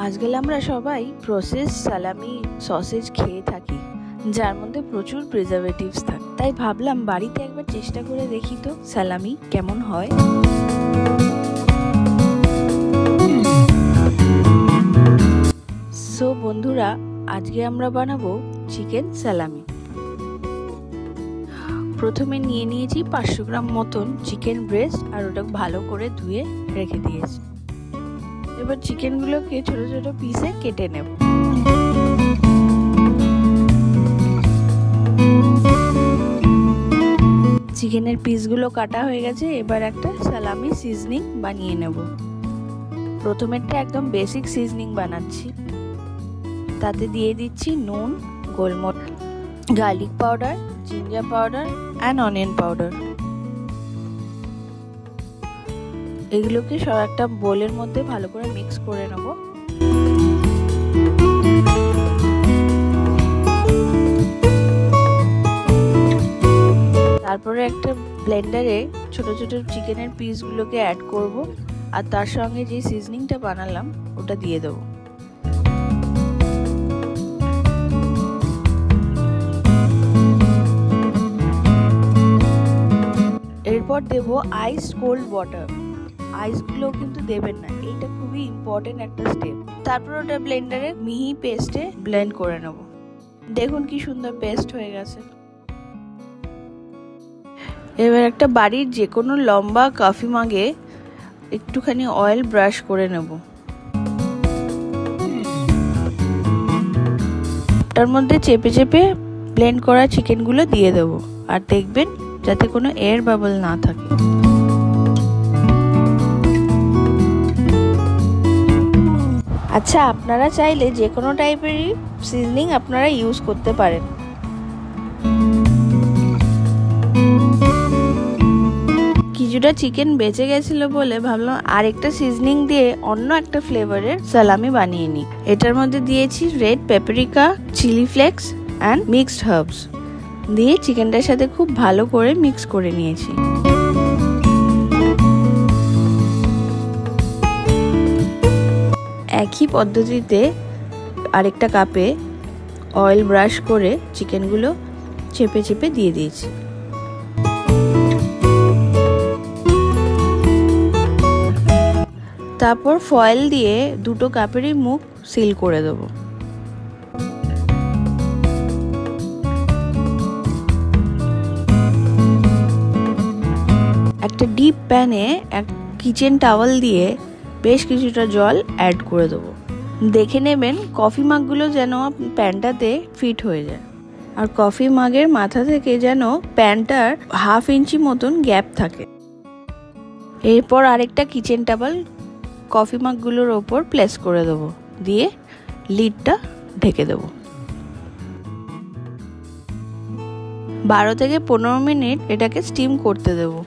আজকাল আমরা সবাই প্রসেস সালামি সসেজ খেয়ে থাকি, যার মধ্যে প্রচুর প্রিজারভেটিভস থাকে। তাই ভাবলাম বাড়িতে একবার চেষ্টা করে দেখি তো সালামি কেমন হয়। সো বন্ধুরা, আজকে আমরা বানাবো চিকেন সালামি। প্রথমে নিয়ে নিয়েছি 500 গ্রাম মতন চিকেন ব্রেস্ট, আর ওটা ভালো করে ধুয়ে রেখে দিয়েছি। এবার চিকেনগুলোকে ছোট ছোট পিসে কেটে নেব। চিকেনের পিসগুলো কাটা হয়ে গেছে। এবার একটা সালামি সিজনিং বানিয়ে নেব। প্রথমেরটা একদম বেসিক সিজনিং বানাচ্ছি। তাতে দিয়ে দিচ্ছি নুন, গোলমরিচ, garlic powder, ginger powder and onion powder. এগুলোকে সব একটা বোলের মধ্যে ভালো করে মিক্স করে নেব। তারপরে একটা ব্লেন্ডারে ছোট ছোট চিকেনের পিসগুলোকে অ্যাড করব, আর তার সঙ্গে যে সিজনিংটা বানালাম ওটা দিয়ে দেবো। এরপর দেব আইস কোল্ড ওয়াটার। আইসগুলো কিন্তু দেবেন না, এইটা খুবই ইম্পর্টেন্ট একটা স্টেপ। তারপর ওটা ব্লেন্ডারে মিহি পেস্টে ব্লেন্ড করে নেব। দেখুন কি সুন্দর পেস্ট হয়ে গেছে। এবার একটা বাড়ির যে কোনো লম্বা কফি মাগে একটুখানি অয়েল ব্রাশ করে নেব। তার মধ্যে চেপে চেপে ব্লেন্ড করা চিকেনগুলো দিয়ে দেব, আর দেখবেন যাতে কোনো এয়ার বাবল না থাকে। আচ্ছা, আপনারা চাইলে যে কোনো টাইপেরই সিজনিং আপনারা ইউজ করতে পারেন। কিছুটা চিকেন বেঁচে গেছিল বলে ভাবলাম আরেকটা সিজনিং দিয়ে অন্য একটা ফ্লেভারের সালামি বানিয়ে নিই। এটার মধ্যে দিয়েছি red paprika, chilli flakes and mixed herbs দিয়ে চিকেনটার সাথে খুব ভালো করে মিক্স করে নিয়েছি। একই পদ্ধতিতে আরেকটা কাপে অয়েল ব্রাশ করে চিকেনগুলো চেপে চেপে দিয়ে দিয়েছি। তারপর ফয়েল দিয়ে দুটো কাপেরই মুখ সিল করে দেব। একটা ডিপ প্যানে এক কিচেন টাওয়াল দিয়ে বেশ কিছুটা জল অ্যাড করে দেবো। দেখে নেবেন কফি মাগগুলো যেন প্যানটাতে ফিট হয়ে যায়, আর কফি মাগের মাথা থেকে যেন প্যানটার 1/2 ইঞ্চি মতন গ্যাপ থাকে। এরপর আরেকটা কিচেন টাওয়াল কফি মাগগুলোর ওপর প্লেস করে দেবো, দিয়ে লিডটা ঢেকে দেবো। 12 থেকে 15 মিনিট এটাকে স্টিম করতে দেবো।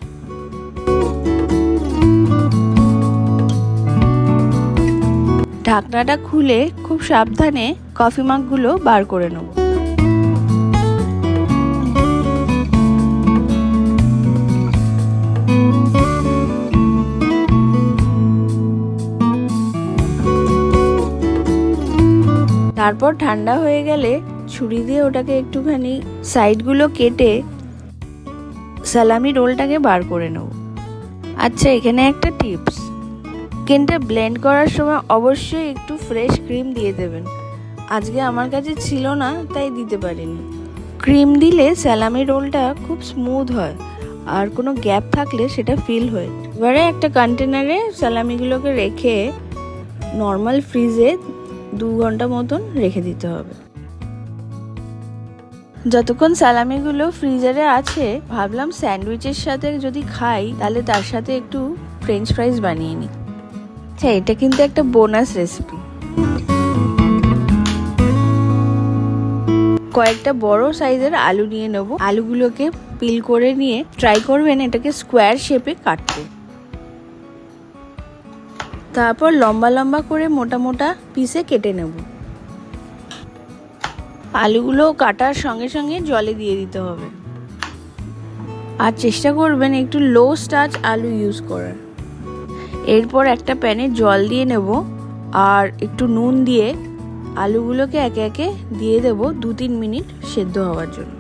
ঢাকনাটা খুলে খুব সাবধানে কফি মাগগুলো বার করে নেব। তারপর ঠান্ডা হয়ে গেলে ছুরি দিয়ে ওটাকে একটুখানি সাইডগুলো কেটে সালামি রোলটাকে বার করে নেব। আচ্ছা, এখানে একটা টিপস, চিকেনটা ব্লেন্ড করার সময় অবশ্যই একটু ফ্রেশ ক্রিম দিয়ে দেবেন। আজকে আমার কাছে ছিল না তাই দিতে পারিনি। ক্রিম দিলে সালামি রোলটা খুব স্মুথ হয়, আর কোনো গ্যাপ থাকলে সেটা ফিল হয়। এবারে একটা কন্টেনারে সালামিগুলোকে রেখে নর্মাল ফ্রিজে 2 ঘন্টা মতন রেখে দিতে হবে। যতক্ষণ সালামিগুলো ফ্রিজারে আছে ভাবলাম স্যান্ডউইচের সাথে যদি খাই তাহলে তার সাথে একটু ফ্রেঞ্চ ফ্রাইজ বানিয়ে নিই। আচ্ছা, এটা কিন্তু একটা বোনাস রেসিপি। কয়েকটা বড় সাইজের আলু নিয়ে নেব। আলুগুলোকে পিল করে নিয়ে ট্রাই করবেন এটাকে স্কোয়ার শেপে কাটতে। তারপর লম্বা লম্বা করে মোটা মোটা পিসে কেটে নেব। আলুগুলো কাটার সঙ্গে সঙ্গে জলে দিয়ে দিতে হবে, আর চেষ্টা করবেন একটু লো স্টার্চ আলু ইউজ করার। এরপর একটা প্যানে জল দিয়ে নেব, আর একটু নুন দিয়ে আলুগুলোকে একে একে দিয়ে দেব 2-3 মিনিট সেদ্ধ হওয়ার জন্য।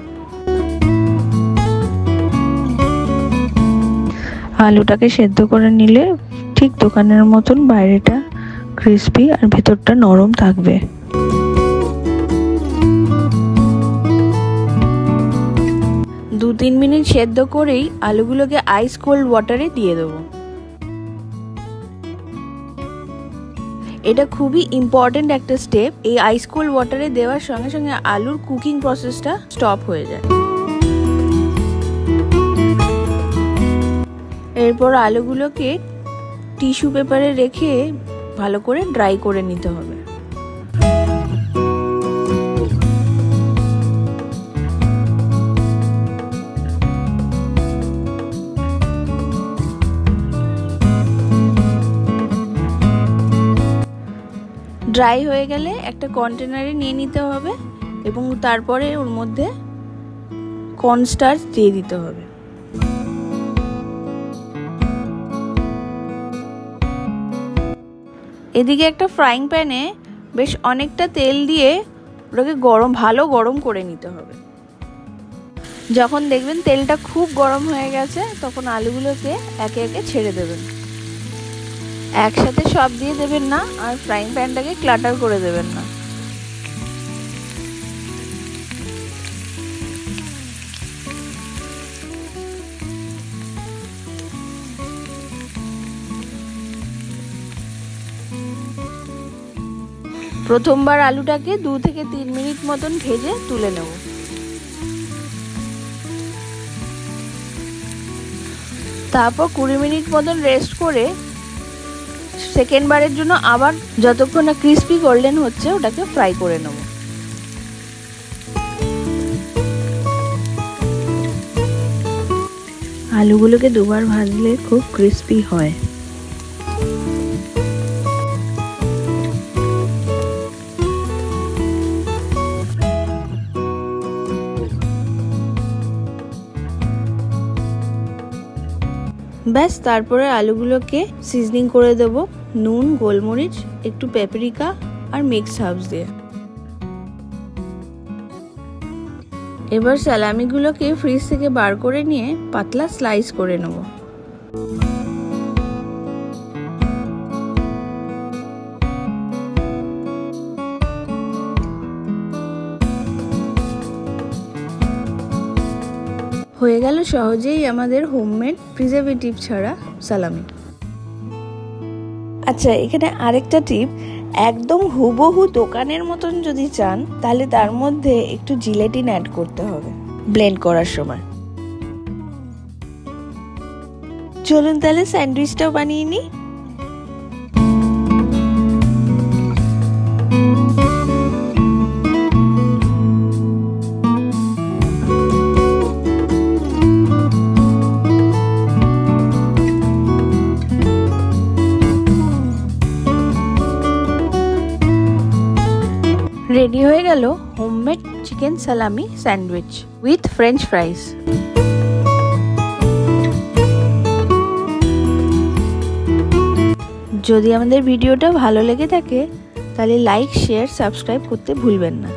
আলুটাকে সেদ্ধ করে নিলে ঠিক দোকানের মতন বাইরেটা ক্রিস্পি আর ভেতরটা নরম থাকবে। দু 3 মিনিট সেদ্ধ করেই আলুগুলোকে আইস কোল্ড ওয়াটারে দিয়ে দেবো। এটা খুবই ইম্পর্টেন্ট একটা স্টেপ। এই আইস কোল্ড ওয়াটারে দেওয়ার সঙ্গে সঙ্গে আলুর কুকিং প্রসেসটা স্টপ হয়ে যায়। এরপর আলুগুলোকে টিস্যু পেপারে রেখে ভালো করে ড্রাই করে নিতে হবে। ড্রাই হয়ে গেলে একটা কন্টেনারে নিয়ে নিতে হবে এবং তারপরে ওর মধ্যে কর্নস্টার্চ দিয়ে দিতে হবে। এদিকে একটা ফ্রাইং প্যানে বেশ অনেকটা তেল দিয়ে ওটাকে ভালো গরম করে নিতে হবে। যখন দেখবেন তেলটা খুব গরম হয়ে গেছে তখন আলুগুলোকে একে একে ছেড়ে দেবেন। একসাথে সব দিয়ে দেবেন না আর ফ্রাইং প্যানটাকে ক্লাটার করে দেবেন না। প্রথমবার আলুটাকে 2 থেকে 3 মিনিট মতন ভেজে তুলে নেব। তারপর 20 মিনিট মতন রেস্ট করে সেকেন্ড বারের জন্য আবার যতক্ষণ না ক্রিস্পি গোল্ডেন হচ্ছে ওটাকে ফ্রাই করে নেব। আলুগুলোকে দুবার ভাজলে খুব ক্রিস্পি হয়। ব্যাস, তারপরে আলুগুলোকে সিজনিং করে দেব নুন, গোলমরিচ, একটু পেপরিকা আর মিক্সড হার্বস দিয়ে। এবার সালামিগুলোকে ফ্রিজ থেকে বার করে নিয়ে পাতলা স্লাইস করে নেব। হয়ে গেল সহজেই আমাদের হোমমেড প্রিজারভেটিভ ছাড়া সালামি। আচ্ছা, এখানে আরেকটা টিপ, একদম হুবহু দোকানের মতন যদি চান তাহলে তার মধ্যে একটু জিলেটিন অ্যাড করতে হবে ব্লেন্ড করার সময়। চলুন তাহলে স্যান্ডউইচটাও বানিয়ে নিই। রেডি হয়ে গেল হোমমেড চিকেন সালামি স্যান্ডউইচ উইথ ফ্রেঞ্চ ফ্রাইস। যদি আমাদের ভিডিওটা ভালো লেগে থাকে তাহলে লাইক, শেয়ার, সাবস্ক্রাইব করতে ভুলবেন না।